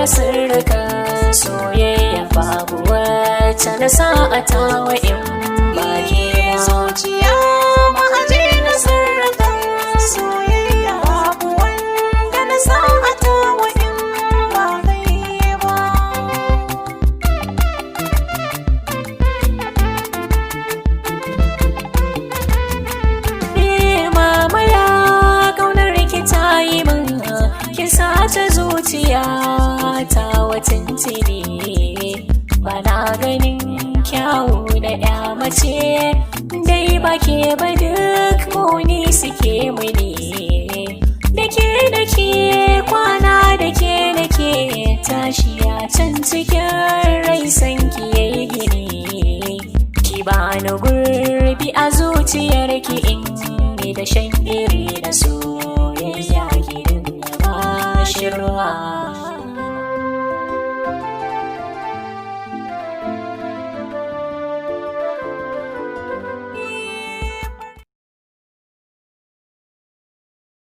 na sirrikan soyayya babu wacce na sa a tawa in baki zuciya ma'aji na sirrikan soyayya babu wanda na sa a tawa in ba kai ba. Mama ya kaunar rikita yi min kin sace zuciya ta watan tini bana ganin kyawu da ya mace dai ba ke ba duk muni suke muni dake kwana dake tashi a can cikin rai san ki yayi gini ki bani gurbi a zuciyar ki in da shan